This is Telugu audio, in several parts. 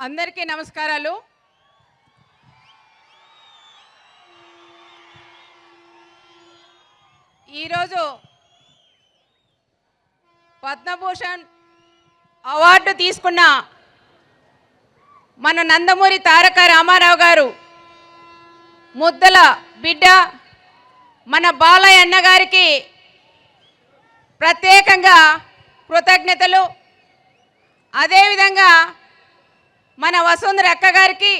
అందరికీ నమస్కారాలు. ఈరోజు పద్మభూషణ్ అవార్డు తీసుకున్న మన నందమూరి తారక రామారావు గారు ముద్దల బిడ్డ మన బాలయ్య అన్న గారికి ప్రత్యేకంగా కృతజ్ఞతలు. అదేవిధంగా మన వసుంధర అక్క గారికి,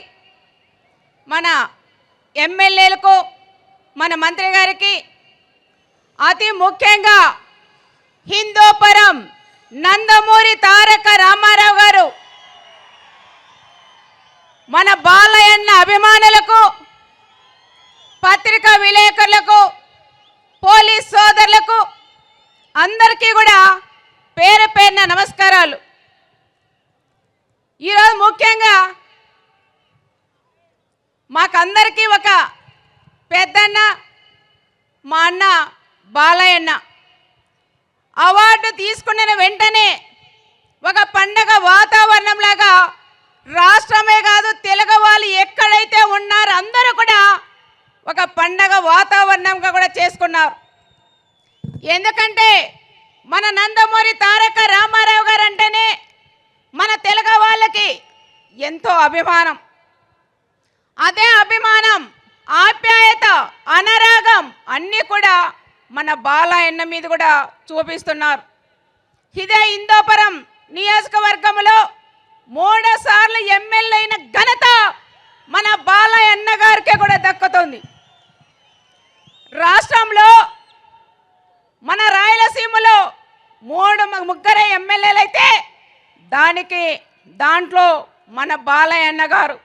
మన ఎమ్మెల్యేలకు, మన మంత్రి గారికి, అతి ముఖ్యంగా హిందూపురం నందమూరి తారక రామారావు గారు మన బాలయ్యన్న అభిమానులకు, పత్రికా విలేకరులకు, పోలీస్ సోదరులకు అందరికీ కూడా పేరు పేరున నమస్కారాలు. ఈరోజు ముఖ్యంగా మాకందరికీ ఒక పెద్దన్న, మా అన్న బాలయ్యన్న అవార్డు తీసుకున్న వెంటనే ఒక పండగ వాతావరణంలాగా రాష్ట్రమే కాదు తెలుగు వాళ్ళు ఎక్కడైతే ఉన్నారో అందరూ కూడా ఒక పండగ వాతావరణంగా కూడా చేసుకున్నారు. ఎందుకంటే మన నందమూరి తారక రామారావు గారు అంటేనే మన తెలుగు వాళ్ళకి ఎంతో అభిమానం. అదే అభిమానం, ఆప్యాయత, అనురాగం అన్నీ కూడా మన బాలయ్యన్న మీద కూడా చూపిస్తున్నారు. ఇదే హిందూపురం నియోజకవర్గంలో 3 సార్లు ఎమ్మెల్యే అయిన ఘనత మన బాలయ్యన్న గారికే కూడా దక్కుతుంది. రాష్ట్రంలో మన రాయలసీమలో 3 ఎమ్మెల్యేలు అయితే దాంట్లో మన బాలయ్యన్న గారు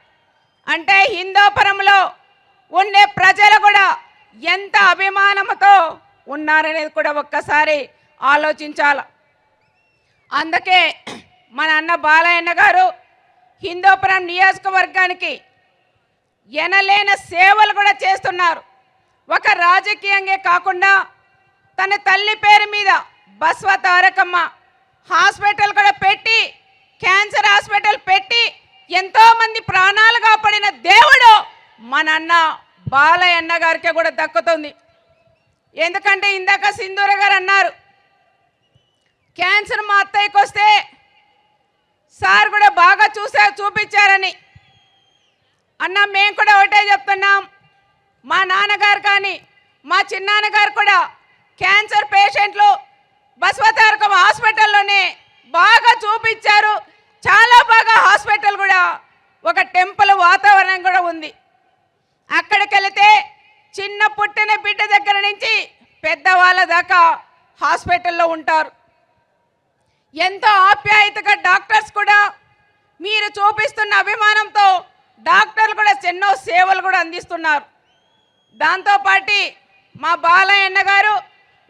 అంటే హిందూపురంలో ఉండే ప్రజలు కూడా ఎంత అభిమానంతో ఉన్నారనేది కూడా ఒక్కసారి ఆలోచించాల. అందుకే మన అన్న బాలయ్యన్న గారు హిందూపురం నియోజకవర్గానికి ఎనలేని సేవలు కూడా చేస్తున్నారు. ఒక రాజకీయంగా కాకుండా తన తల్లి పేరు మీద బస్వ తారకమ్మ హాస్పిటల్ కూడా పెట్టి, క్యాన్సర్ హాస్పిటల్ పెట్టి ఎంతోమంది ప్రాణాలు కాపాడిన దేవుడు మన అన్న బాలయ్యన్న గారికి కూడా దక్కుతుంది. ఎందుకంటే ఇందాక సింధూర గారు అన్నారు క్యాన్సర్ మా అత్తయ్యకి వస్తే సార్ కూడా బాగా చూపించారని. అన్న మేము కూడా ఒకటే చెప్తున్నాం, మా నాన్నగారు కానీ మా చిన్నాన్నగారు కూడా క్యాన్సర్ పేషెంట్లు బసవతారకం హాస్పిటల్లోనే బాగా చూపించారు. చాలా బాగా హాస్పిటల్ కూడా ఒక టెంపుల్ వాతావరణం కూడా ఉంది. అక్కడికి వెళితే చిన్న పుట్టిన బిడ్డ దగ్గర నుంచి పెద్దవాళ్ళ దాకా హాస్పిటల్లో ఉంటారు. ఎంతో ఆప్యాయతగా డాక్టర్స్ కూడా మీరు చూపిస్తున్న అభిమానంతో డాక్టర్లు కూడా ఎన్నో సేవలు కూడా అందిస్తున్నారు. దాంతోపాటు మా బాలయ్యన్న గారు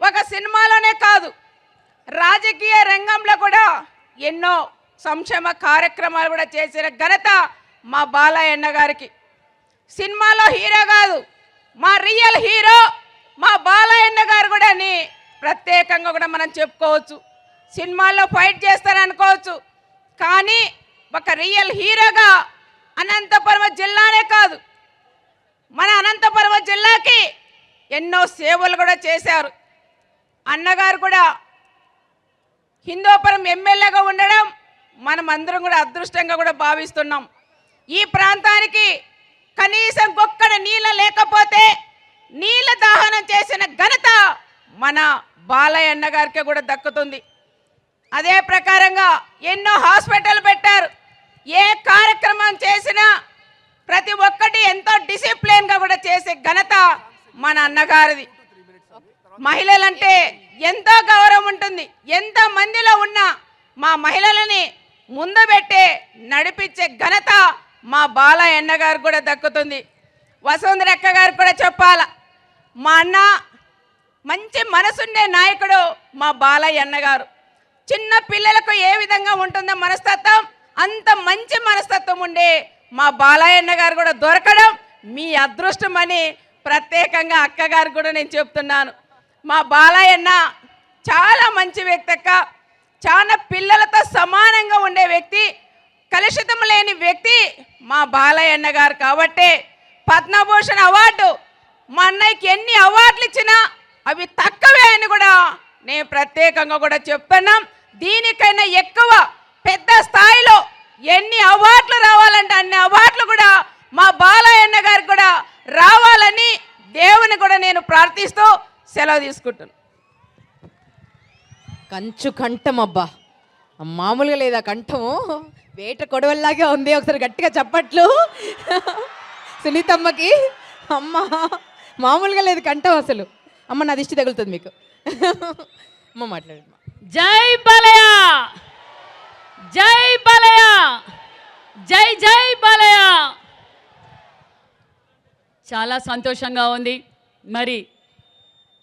ఒక సినిమాలోనే కాదు రాజకీయ రంగంలో కూడా ఎన్నో సంక్షేమ కార్యక్రమాలు కూడా చేసిన ఘనత మా బాలయ్యన్న గారికి. సినిమాలో హీరో కాదు, మా రియల్ హీరో మా బాలయ్యన్న గారు కూడా అని ప్రత్యేకంగా కూడా మనం చెప్పుకోవచ్చు. సినిమాల్లో ఫైట్ చేస్తారనుకోవచ్చు, కానీ ఒక రియల్ హీరోగా అనంతపురం జిల్లానే కాదు మన అనంతపురం జిల్లాకి ఎన్నో సేవలు కూడా చేశారు. అన్నగారు కూడా హిందూపురం ఎమ్మెల్యేగా ఉండడం మనం అందరం కూడా అదృష్టంగా కూడా భావిస్తున్నాం. ఈ ప్రాంతానికి కనీసం ఒక్కడ నీళ్ళ లేకపోతే నీళ్ళ దాహనం చేసిన ఘనత మన బాలయ్యన్న గారికి కూడా దక్కుతుంది. అదే ప్రకారంగా ఎన్నో హాస్పిటల్ పెట్టారు. ఏ కార్యక్రమం చేసినా ప్రతి ఒక్కటి ఎంతో డిసిప్లిన్గా కూడా చేసే ఘనత మన అన్నగారిది. మహిళలంటే ఎంతో గౌరవం ఉంటుంది. ఎంత మందిలో ఉన్న మా మహిళలని ముందు పెట్టే నడిపించే ఘనత మా బాలయ్యన్న గారు కూడా దక్కుతుంది. వసుంధర అక్క గారు కూడా చెప్పాల, మా అన్న మంచి మనసుండే నాయకుడు మా బాలయ్యన్న గారు. చిన్న పిల్లలకు ఏ విధంగా ఉంటుందో మనస్తత్వం, అంత మంచి మనస్తత్వం ఉండే మా బాలయ్యన్న గారు కూడా దొరకడం మీ అదృష్టమని ప్రత్యేకంగా అక్కగారు కూడా నేను చెప్తున్నాను. మా బాలయ్యన్న చాలా మంచి వ్యక్తి అక్క, చాలా పిల్లలతో సమానంగా ఉండే వ్యక్తి. కలుషితం లేని వ్యక్తి మా బాలయ్య అన్న గారు కాబట్టే పద్మభూషణ్ అవార్డు మా అన్నయ్యకి ఎన్ని అవార్డులు ఇచ్చినా అవి తక్కువే అని కూడా నేను ప్రత్యేకంగా కూడా చెప్తున్నాం. దీనికైనా ఎక్కువ పెద్ద స్థాయిలో ఎన్ని అవార్డులు రావాలంటే అన్ని అవార్డులు కూడా మా బాలయ్య అన్న గారికి కూడా రావాలని దేవుని కూడా నేను ప్రార్థిస్తూ సెలవు తీసుకుంటున్నాను. కంచు కంఠం అబ్బా, మామూలుగా లేదా కంఠము, వేట కొడవల్లాగే ఉంది. ఒకసారి గట్టిగా చప్పట్లు సునీతమ్మకి. అమ్మ మామూలుగా లేదు కంఠం అసలు. అమ్మ నా దిష్టి తగులుతుంది మీకు. అమ్మ మాట్లాడండి. జై బాలయ్య, జై బాలయ్య, జై జై బాలయ్య. చాలా సంతోషంగా ఉంది. మరి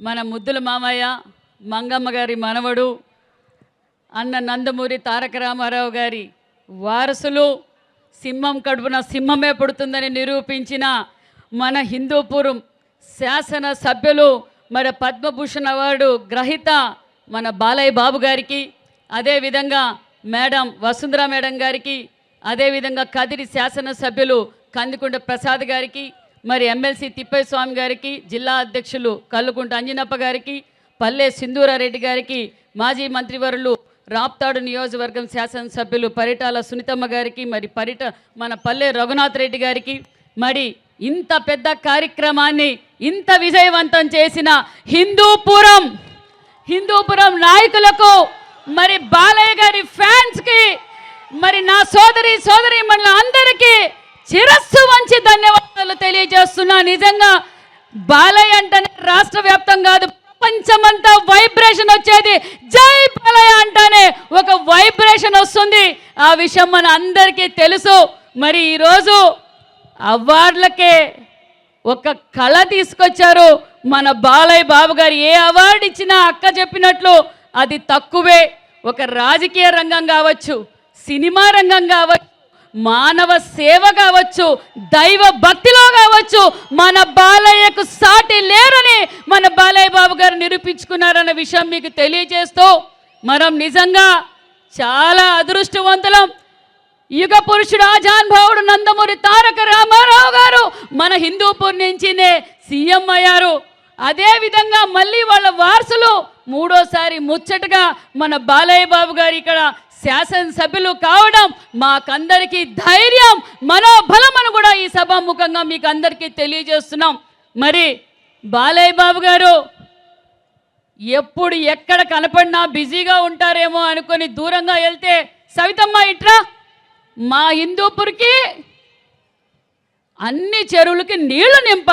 మన ముద్దుల మామయ్య మంగమ్మ గారి మనవడు అన్న నందమూరి తారక రామారావు గారి వారసులు, సింహం కడుపున సింహమే పుడుతుందని నిరూపించిన మన హిందూపురం శాసన సభ్యులు, మరి పద్మభూషణ్ అవార్డు గ్రహీత మన బాలయ్య బాబు గారికి, అదేవిధంగా మేడం వసుంధర మేడం గారికి, అదేవిధంగా కదిరి శాసనసభ్యులు కందికుంట ప్రసాద్ గారికి, మరి ఎమ్మెల్సీ తిప్పయ్య స్వామి గారికి, జిల్లా అధ్యక్షులు కల్లుకుంట అంజనప్ప గారికి, పల్లె సింధూరారెడ్డి గారికి, మాజీ మంత్రివర్యులు రాప్తాడు నియోజకవర్గం శాసనసభ్యులు పరిటాల సునీతమ్మ గారికి, మరి మన పల్లె రఘునాథ్ రెడ్డి గారికి, మరి ఇంత పెద్ద కార్యక్రమాన్ని ఇంత విజయవంతం చేసిన హిందూపురం నాయకులకు, మరి బాలయ్య గారి ఫ్యాన్స్కి, మరి నా సోదరి మన అందరికీ శిరస్సు వంచి ధన్యవాదాలు తెలియజేస్తున్నా. నిజంగా బాలయ్య అంటేనే రాష్ట్ర వ్యాప్తం కాదు, ప్రపంచమంతా వైబ్రేషన్ వచ్చేది. జై బాలయ్య అంటానే ఒక వైబ్రేషన్ వస్తుంది. ఆ విషయం మన అందరికీ తెలుసు. మరి ఈరోజు అవార్డులకే ఒక కళ తీసుకొచ్చారు మన బాలయ్య బాబు గారు. ఏ అవార్డు ఇచ్చినా అక్క చెప్పినట్లు అది తక్కువే. ఒక రాజకీయ రంగం కావచ్చు, సినిమా రంగం కావచ్చు, మానవ సేవ కావచ్చు, దైవ భక్తిలో కావచ్చు, మన బాలయ్యకు సాటి లేరని మన బాలయ్య బాబు గారు నిరూపించుకున్నారన్న విషయం మీకు తెలియజేస్తూ, మనం నిజంగా చాలా అదృష్టవంతులం. యుగ పురుషుడు ఆజానుభావుడు నందమూరి తారక రామారావు గారు మన హిందూపూర్ నుంచినే సీఎం అయ్యారు. అదేవిధంగా మళ్ళీ వాళ్ళ వారసులు మూడోసారి ముచ్చటగా మన బాలయ్య బాబు గారు ఇక్కడ శాసనసభ్యులు కావడం మాకందరికీ ధైర్యం, మనోబలం అని కూడా ఈ సభాముఖంగా మీకు అందరికీ తెలియజేస్తున్నాం. మరి బాలయ్య బాబు గారు ఎప్పుడు ఎక్కడ కనపడినా బిజీగా ఉంటారేమో అనుకొని దూరంగా వెళ్తే, సవితమ్మ ఇట్రా, మా హిందూపూర్కి అన్ని చెరువులకి నీళ్లు నింపాలి.